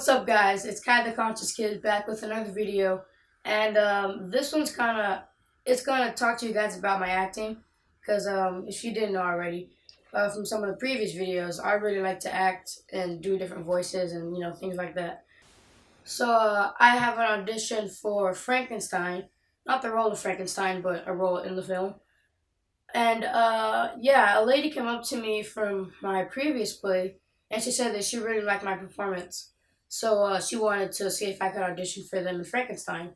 what's up, guys? It's Kai the Conscious Kid back with another video, and this one's it's gonna talk to you guys about my acting, because if you didn't know already, from some of the previous videos, I really like to act and do different voices and things like that. So I have an audition for Frankenstein, not the role of Frankenstein, but a role in the film. And yeah, a lady came up to me from my previous play, and she said that she really liked my performance. So she wanted to see if I could audition for them in Frankenstein.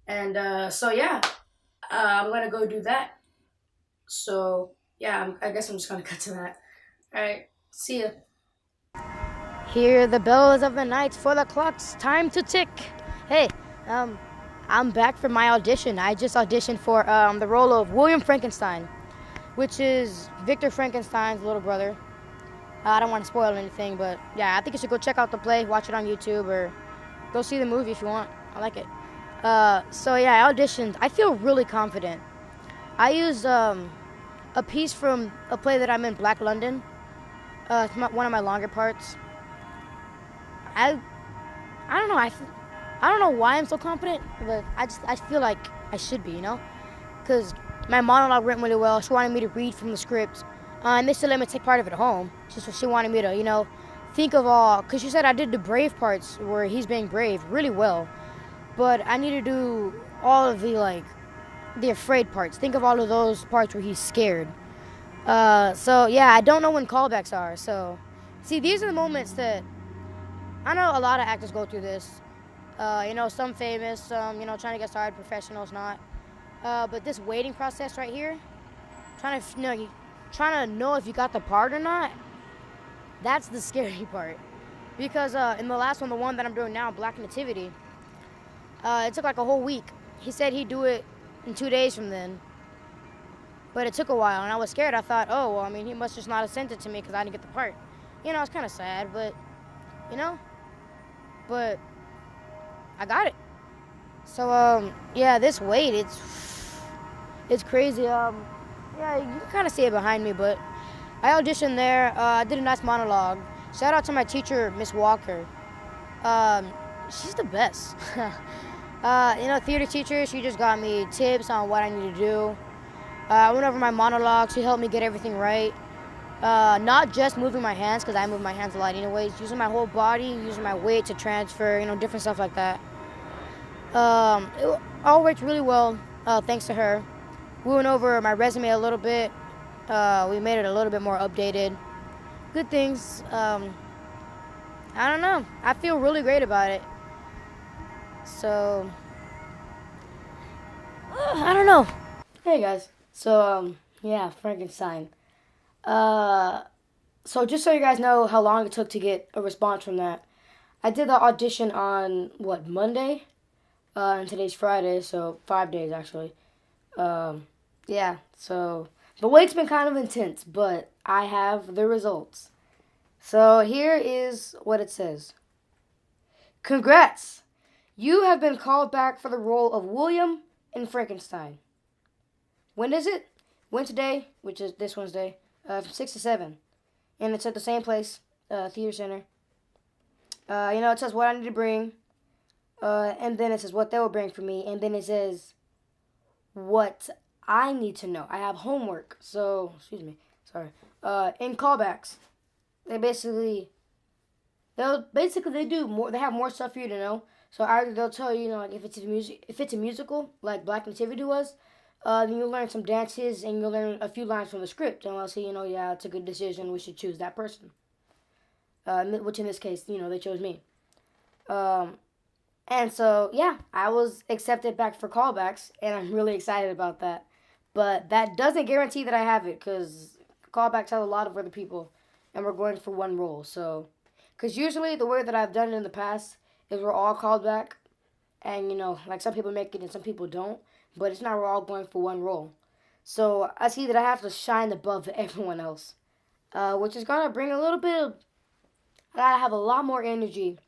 And so yeah, I'm gonna go do that. So yeah, I guess I'm just gonna cut to that. All right, see ya. Hear the bells of the night for the clock's time to tick. Hey, um, I'm back for my audition. I just auditioned for the role of William Frankenstein, which is Victor Frankenstein's little brother. I don't want to spoil anything, but yeah, I think you should go check out the play, watch it on YouTube, or go see the movie if you want. I like it. So yeah, I auditioned. I feel really confident. I used a piece from a play that I'm in, Black London. It's one of my longer parts. I I don't know. I don't know why I'm so confident, but I feel like I should be, because my monologue went really well. She wanted me to read from the script, and they still let me take part of it at home. She wanted me to think of all, because she said I did the brave parts where he's being brave really well, but I need to do all of the afraid parts. Think of all of those parts where he's scared. So yeah, I don't know when callbacks are. So see, these are the moments that I know a lot of actors go through this. Some famous, some, trying to get started, professionals not. But this waiting process right here, trying to know if you got the part or not, that's the scary part. Because in the last one, the one that I'm doing now, Black Nativity, it took like a whole week. He said he'd do it in 2 days from then. But it took a while, and I was scared. I thought, oh, well, I mean, he must just not have sent it to me because I didn't get the part. It's kind of sad, but, but I got it. So, yeah, this wait, it's crazy. Yeah, you can kind of see it behind me, but I auditioned there. I did a nice monologue. Shout out to my teacher, Miss Walker. She's the best. Theater teacher, she just got me tips on what I need to do. I went over my monologue. She helped me get everything right. Not just moving my hands, because I move my hands a lot anyways. Using my whole body, using my weight to transfer, different stuff like that. It all worked really well, thanks to her. We went over my resume a little bit. We made it a little bit more updated. Good things. I don't know. I feel really great about it. So, I don't know. Hey guys. So, yeah, Frankenstein. So just so you guys know how long it took to get a response from that, I did the audition on, Monday? And today's Friday, so 5 days actually. Yeah, so the wait's been kind of intense, but I have the results. So here is what it says. Congrats! You have been called back for the role of William in Frankenstein. When is it? Wednesday, which is this Wednesday, from 6 to 7. And it's at the same place, Theater Center. It says what I need to bring. And then it says what they will bring for me. And then it says what I need to know. I have homework. So, excuse me. Sorry. In callbacks, they do more. They have more stuff for you to know. So either they'll tell you, like if it's a musical, like Black Nativity was, then you'll learn some dances and you'll learn a few lines from the script, and I'll say, yeah, it's a good decision. We should choose that person. Which in this case, they chose me. And so, yeah, I was accepted back for callbacks, and I'm really excited about that. But that doesn't guarantee that I have it, because callbacks have a lot of other people, and we're going for one role. So, because usually the way that I've done it in the past is we're all called back, and, like some people make it and some people don't, but it's not we're all going for one role. So, I see that I have to shine above everyone else, which is going to bring a little bit of, I gotta have a lot more energy,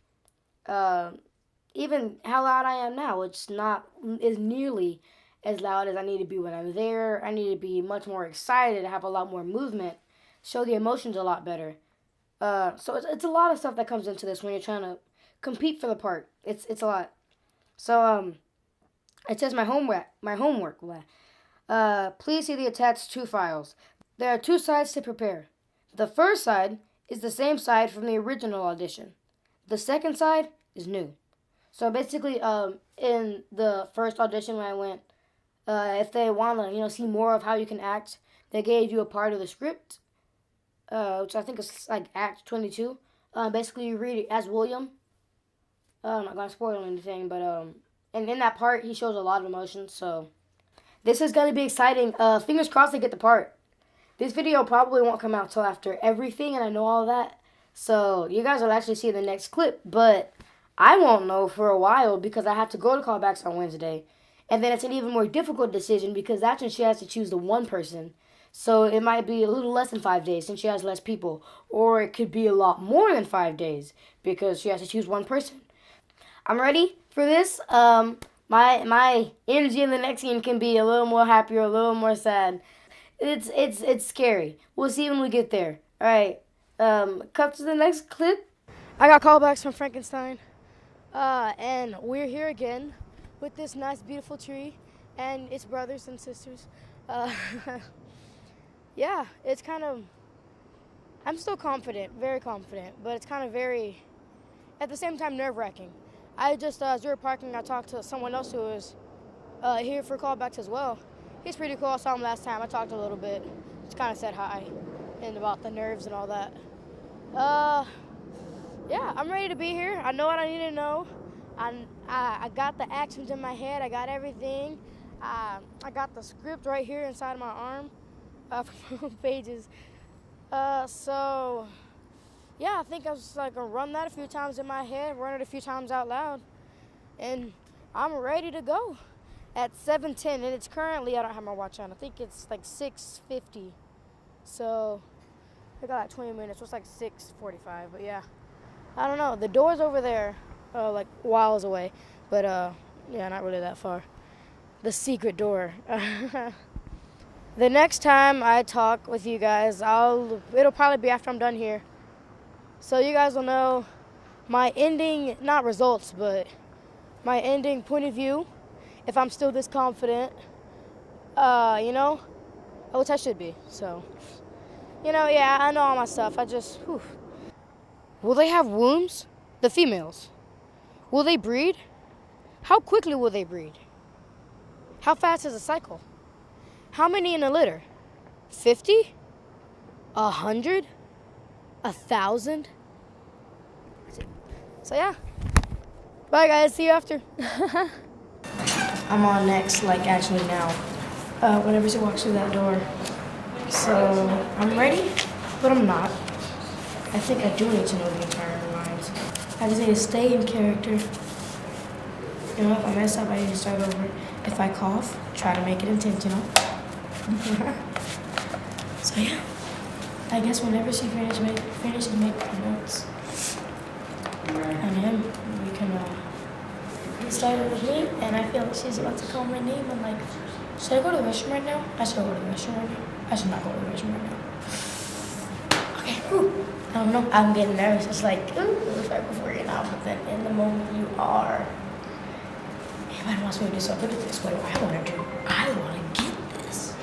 even how loud I am now, it's not is nearly as loud as I need to be when I'm there. I need to be much more excited, have a lot more movement, show the emotions a lot better. So it's a lot of stuff that comes into this when you're trying to compete for the part. It's a lot. So it says my homework. Please see the attached 2 files. There are 2 sides to prepare. The first side is the same side from the original audition. The second side is new. So basically, in the first audition when I went, if they want to, see more of how you can act, they gave you a part of the script, which I think is like Act 22. Basically, you read it as William. I'm not gonna spoil anything, but and in that part, he shows a lot of emotions. So this is gonna be exciting. Fingers crossed they get the part. This video probably won't come out till after everything, and I know all that. So you guys will actually see the next clip, but I won't know for a while because I have to go to callbacks on Wednesday. And then it's an even more difficult decision because that's when she has to choose the one person. So it might be a little less than 5 days since she has less people. Or it could be a lot more than 5 days because she has to choose one person. I'm ready for this. My energy in the next scene can be a little more happy or a little more sad. It's scary. We'll see when we get there. All right. Cut to the next clip. I got callbacks from Frankenstein. And we're here again with this nice, beautiful tree and its brothers and sisters. Yeah, it's kind of, I'm still confident, very confident, but it's kind of very, at the same time, nerve-wracking. I just, as we were parking, I talked to someone else who was here for callbacks as well. He's pretty cool. I saw him last time. I talked a little bit. Just kind of said hi and about the nerves and all that. Yeah, I'm ready to be here. I know what I need to know. I got the actions in my head. I got everything. I got the script right here inside of my arm from pages. So, yeah, I think I was like gonna run that a few times in my head, run it a few times out loud, and I'm ready to go at 7:10. And it's currently, I don't have my watch on. I think it's like 6:50. So I got like 20 minutes. So it's like 6:45. But yeah. I don't know. The door's over there, like miles away, but yeah, not really that far. The secret door. The next time I talk with you guys, it'll probably be after I'm done here. So you guys will know my ending, not results, but my ending point of view, if I'm still this confident, which I should be. So, yeah, I know all my stuff. Will they have wombs? The females. Will they breed? How quickly will they breed? How fast is a cycle? How many in a litter? 50? 100? 1,000? So yeah. Bye guys, see you after. I'm on next, actually now. Whenever she walks through that door. So I'm ready, but I'm not. I think I do need to know the entire lines. I just need to stay in character. If I mess up, I need to start over. If I cough, try to make it intentional. So yeah, I guess whenever she finishes making notes on him, we can start with me. And I feel like she's about to call my name. I'm like, should I go to the restroom right now? I should go to the restroom right now. I should not go to the restroom right now. Okay, whew. I don't know, I'm getting nervous. It's like, ooh, it was right before you're out, but then in the moment you are. Everybody wants me to do so. Look at this. What do I want to do? I want to get this.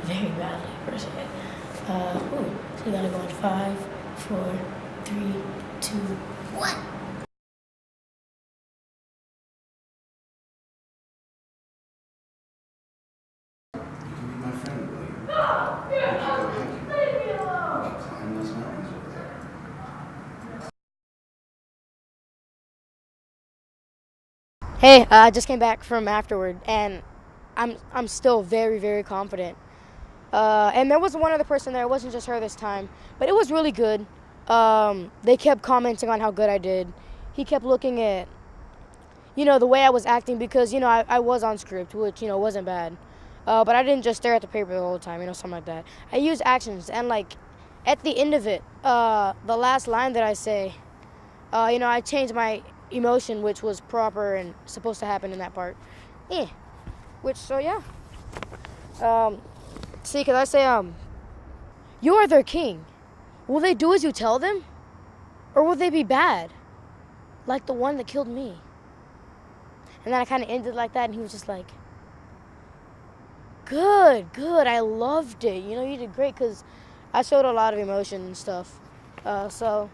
Very badly, per se. So you gotta go in 5, 4, 3, 2, 1. You can be my friend, William. We can go hiking. We can climb those mountains over there. Hey, I just came back from afterward, and I'm still very, very confident. And there was one other person there. It wasn't just her this time, but it was really good. They kept commenting on how good I did. He kept looking at, the way I was acting because, I was on script, which, wasn't bad. But I didn't just stare at the paper the whole time, something like that. I used actions, and, at the end of it, the last line that I say, I changed my emotion, which was proper and supposed to happen in that part. So yeah. See, because I say, you are their king. Will they do as you tell them? Or will they be bad? Will they breed? How fast is a cycle? How many in a litter? 50? 100? 1,000? I don't know. I don't get this. What do I want to do? I want to get this. I want to go hiking. We can climb those mountains over there. So yeah. I guess whenever she finishes making notes on him, we can start over. If I mess up, I need to start over. If I cough, try to make it intentional. See, because I say, you are their king. Will they do as you tell them? Or will they be bad? Will they breed? How fast is a cycle? How many in a litter? 50? 100? 1,000? I don't know. I don't get this. What do I want to do? I want to get this. I want to go hiking. We can climb those mountains over there. So yeah. I guess whenever she finishes making notes on him, we can start over. If I mess up, I need to start over. If I cough, try to make it intentional. like the one that killed me. And then I kind of ended like that, and he was just like, good, I loved it. You know, you did great, because I showed a lot of emotion and stuff. So,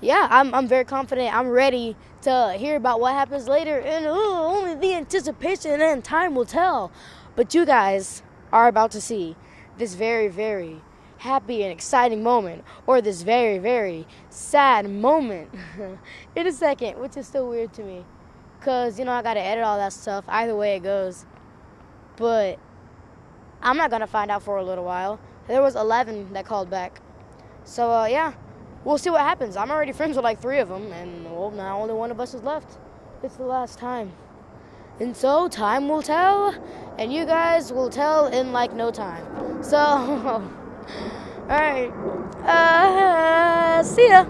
yeah, I'm very confident. I'm ready to hear about what happens later, and only the anticipation and time will tell. But you guys are about to see this very, very happy and exciting moment, or this very, very sad moment in a second, which is still weird to me. Because, you know, I got to edit all that stuff, either way it goes. But I'm not going to find out for a little while. There was 11 that called back. So, yeah, we'll see what happens. I'm already friends with like 3 of them, and, well, now only one of us is left. It's the last time. And so, time will tell, and you guys will tell in like no time. So, alright, see ya.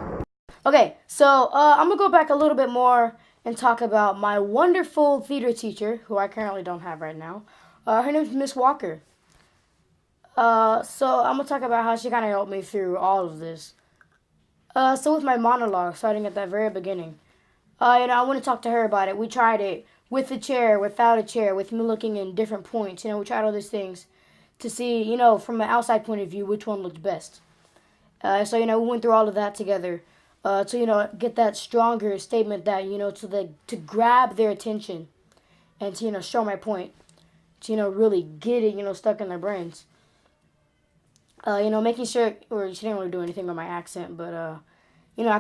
Okay, so I'm going to go back a little bit more and talk about my wonderful theater teacher, who I currently don't have right now. Her name is Miss Walker. So I'm going to talk about how she kind of helped me through all of this. So with my monologue, starting at that very beginning, I want to talk to her about it. We tried it with a chair, without a chair, with me looking in different points. We tried all these things to see, from an outside point of view, which one looked best. So we went through all of that together. To get that stronger statement that to grab their attention and to show my point, to really get it stuck in their brains. Making sure, or she didn't really do anything with my accent, but I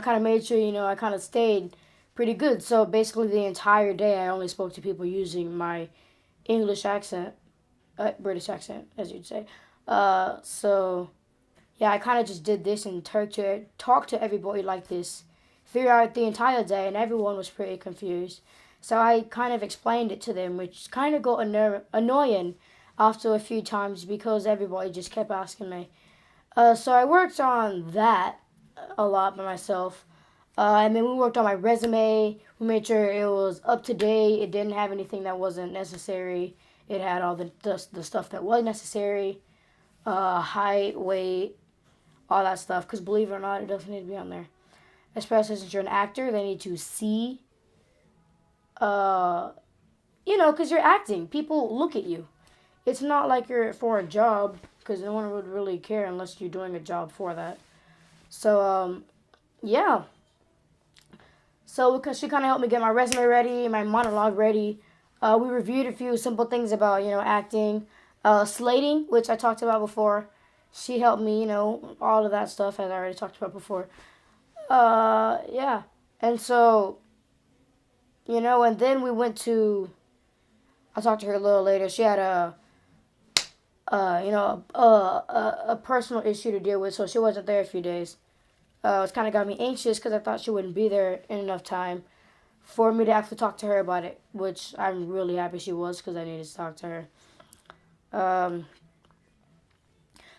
kind of made sure I kind of stayed pretty good. So basically the entire day I only spoke to people using my English accent, British accent as you'd say. So yeah, I kind of just did this and talked to everybody like this throughout the entire day, and everyone was pretty confused. So I kind of explained it to them, which kind of got annoying after a few times because everybody just kept asking me. So I worked on that a lot by myself. And then we worked on my resume. We made sure it was up to date. It didn't have anything that wasn't necessary. It had all the stuff that was necessary. Height, weight, all that stuff, because believe it or not, it doesn't need to be on there. Especially since you're an actor, they need to see, because you're acting. People look at you. It's not like you're for a job, because no one would really care unless you're doing a job for that. So, yeah. So, because she kind of helped me get my resume ready, my monologue ready. We reviewed a few simple things about, acting. Slating, which I talked about before. She helped me, all of that stuff, as I already talked about before. Yeah. And so, and then we went to, I talked to her a little later. She had a personal issue to deal with, so she wasn't there a few days. It kind of got me anxious because I thought she wouldn't be there in enough time for me to actually talk to her about it, which I'm really happy she was because I needed to talk to her.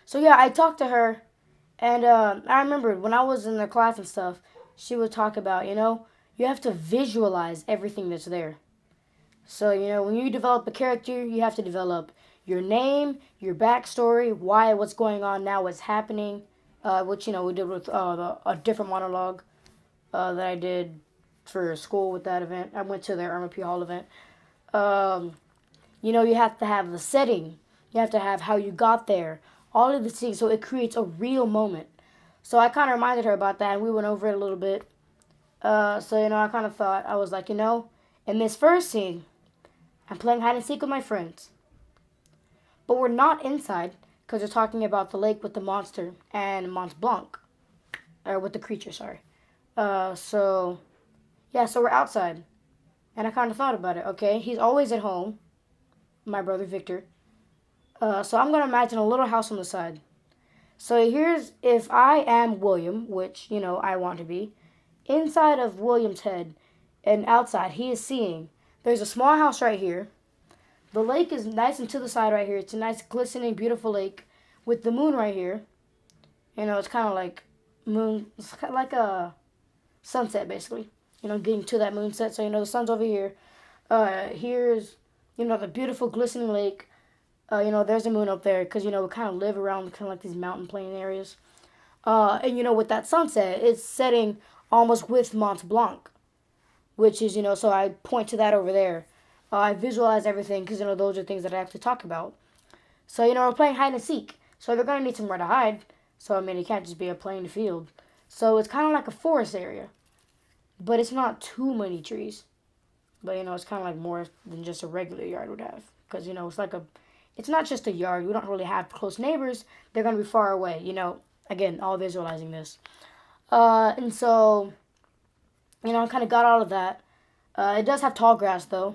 So yeah, I talked to her, and I remembered when I was in the class and stuff, she would talk about, you have to visualize everything that's there. So, when you develop a character, you have to develop your name, your backstory, what's going on now, what's happening, which, we did with a different monologue that I did for school with that event. I went to the Irma P. Hall event. You have to have the setting. You have to have how you got there. All of these things, so it creates a real moment. So I kind of reminded her about that, and we went over it a little bit. I kind of thought, I was like, in this first scene, I'm playing hide and seek with my friends. But we're not inside, because we're talking about the lake with the monster and Mont Blanc. Or with the creature, sorry. So we're outside. And I kind of thought about it, okay? He's always at home, my brother Victor. So I'm going to imagine a little house on the side. So here's, if I am William, which, I want to be, inside of William's head and outside, he is seeing, there's a small house right here. The lake is nice and to the side right here. It's a nice, glistening, beautiful lake with the moon right here. It's kind of like moon, it's kind of like a sunset, basically. Getting to that moon set. So, the sun's over here. Here's, the beautiful, glistening lake. There's a moon up there because, we kind of live around kind of like these mountain plain areas. And, with that sunset, it's setting almost with Mont Blanc. which is, so I point to that over there. I visualize everything because, those are things that I actually talk about. So, we're playing hide and seek. So they're going to need somewhere to hide. So, I mean, it can't just be a plain field. So it's kind of like a forest area. But it's not too many trees. But, it's kind of like more than just a regular yard would have. Because, it's not just a yard. We don't really have close neighbors. They're going to be far away, Again, all visualizing this. And so, I kind of got all of that. It does have tall grass, though.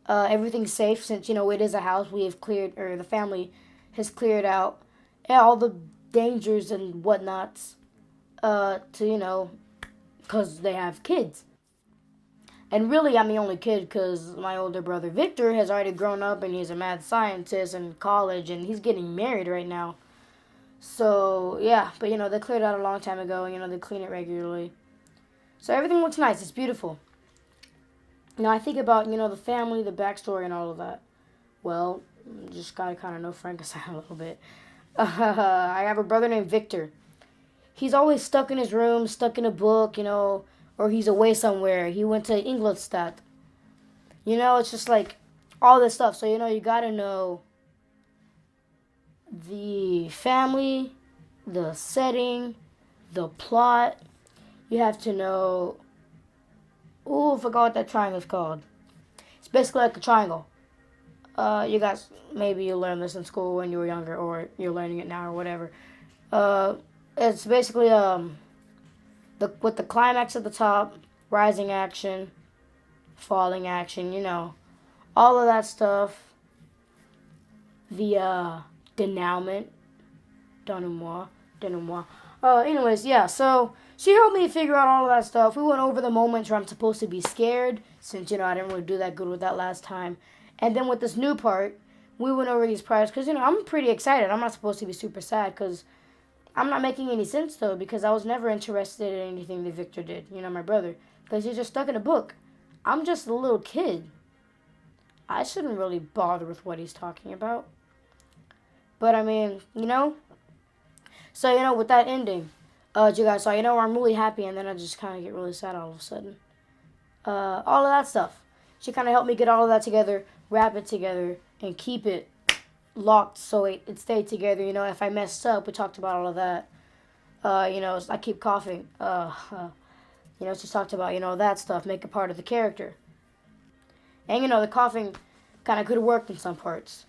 Everything's safe since, it is a house. We have cleared, or the family has cleared out all the dangers and whatnots because they have kids. And really, I'm the only kid because my older brother Victor has already grown up and he's a mad scientist in college and he's getting married right now. So, yeah, but, they cleared out a long time ago and, they clean it regularly. So everything looks nice. It's beautiful. Now, I think about, the family, the backstory, and all of that. Well, just gotta kind of know Frankenstein a little bit. I have a brother named Victor. He's always stuck in his room, stuck in a book, or he's away somewhere. He went to Ingolstadt. It's just like all this stuff. So, you gotta know the family, the setting, the plot. You have to know... Ooh, I forgot what that triangle's called. It's basically like a triangle. You guys, maybe you learned this in school when you were younger, or you're learning it now, or whatever. It's basically with the climax at the top, rising action, falling action, all of that stuff. The denouement, denouement. Anyways, yeah. So she helped me figure out all of that stuff. We went over the moments where I'm supposed to be scared, since I didn't really do that good with that last time. And then with this new part, we went over these parts because I'm pretty excited. I'm not supposed to be super sad because I'm not making any sense though because I was never interested in anything that Victor did. My brother, because he's just stuck in a book. I'm just a little kid. I shouldn't really bother with what he's talking about. But I mean, So with that ending, you guys saw, I'm really happy, and then I just kind of get really sad all of a sudden. All of that stuff. She kind of helped me get all of that together, wrap it together, and keep it locked so it stayed together. If I messed up, we talked about all of that. I keep coughing. She talked about, that stuff, make it part of the character. And, the coughing kind of could have worked in some parts.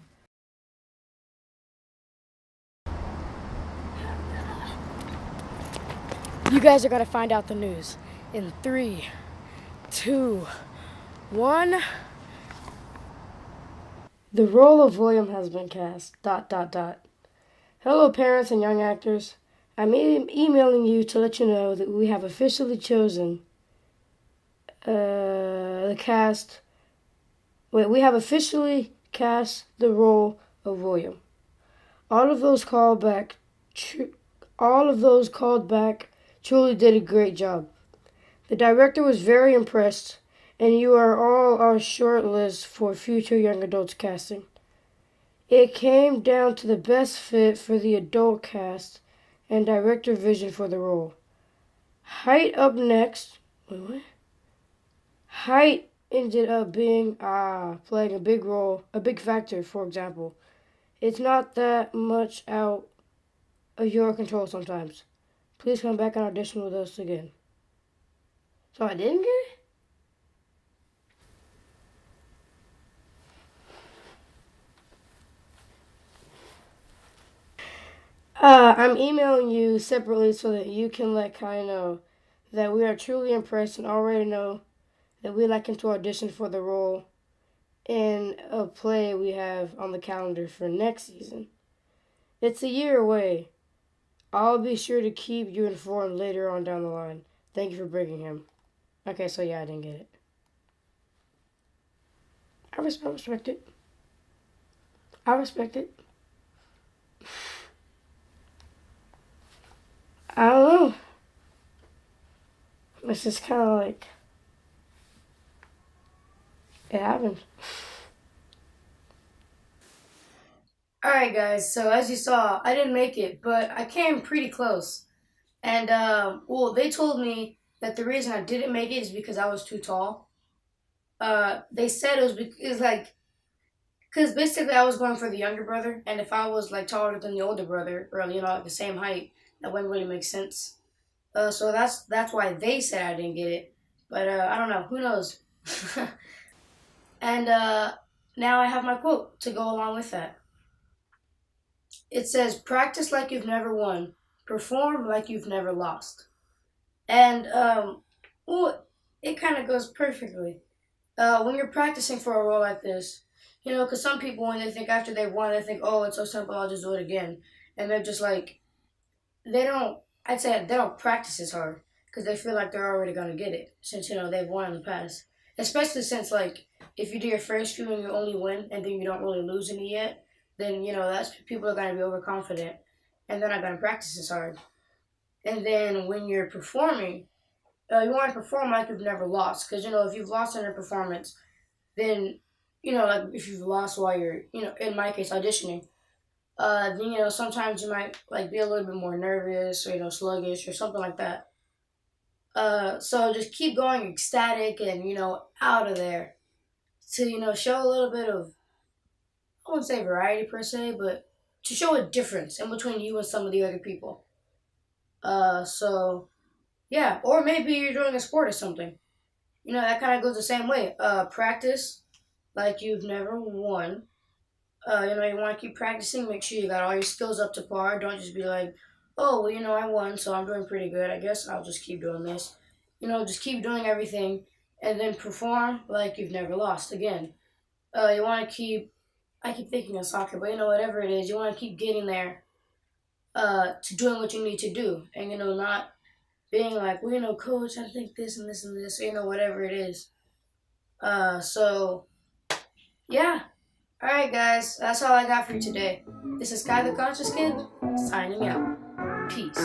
You guys are going to find out the news in 3, 2, 1. The role of William has been cast. ... Hello, parents and young actors. I'm emailing you to let you know that we have officially chosen the cast. We have officially cast the role of William. All of those called back truly did a great job. The director was very impressed, and you are all our short list for future young adults casting. It came down to the best fit for the adult cast and director vision for the role. Height up next. Wait, what? Height ended up being playing a big factor, for example. It's not that much out of your control sometimes. Please come back and audition with us again. So I didn't get it? I'm emailing you separately so that you can let Kai know that we are truly impressed and already know that we'd like him to audition for the role in a play we have on the calendar for next season. It's a year away. I'll be sure to keep you informed later on down the line. Thank you for bringing him. Okay, so yeah, I didn't get it. I respect it. I respect it. I don't know. It's just kind of like, it happened. Alright guys, so as you saw, I didn't make it, but I came pretty close. And, they told me that the reason I didn't make it is because I was too tall. They said it was because because basically I was going for the younger brother, and if I was like taller than the older brother, or like the same height, that wouldn't really make sense. So that's why they said I didn't get it, but I don't know. Who knows? And now I have my quote to go along with that. It says, "Practice like you've never won, perform like you've never lost." And well, it kind of goes perfectly. When you're practicing for a role like this, because some people when they think after they've won, they think, "Oh, it's so simple, I'll just do it again," and they're just like, they don't. I'd say they don't practice as hard because they feel like they're already gonna get it since they've won in the past. Especially since like if you do your first few and you only win and then you don't really lose any yet, then that's people are gonna be overconfident and they're not gonna practice as hard. And then when you're performing, you want to perform like you've never lost because if you've lost in a performance, then like if you've lost while you're in my case auditioning, then sometimes you might like be a little bit more nervous or sluggish or something like that. So just keep going ecstatic and out of there to show a little bit of, I wouldn't say variety per se, but to show a difference in between you and some of the other people. So yeah, or maybe you're doing a sport or something. That kind of goes the same way. Practice like you've never won. You want to keep practicing. Make sure you got all your skills up to par. Don't just be like, oh, well, I won, so I'm doing pretty good. I guess I'll just keep doing this. Just keep doing everything and then perform like you've never lost again. You want to keep, I keep thinking of soccer, but whatever it is, you want to keep getting there to doing what you need to do. And, not being like, well, coach, I think this and this and this, whatever it is. So, yeah. All right, guys, that's all I got for you today. This is Kai the Conscious Kid, signing out. Peace.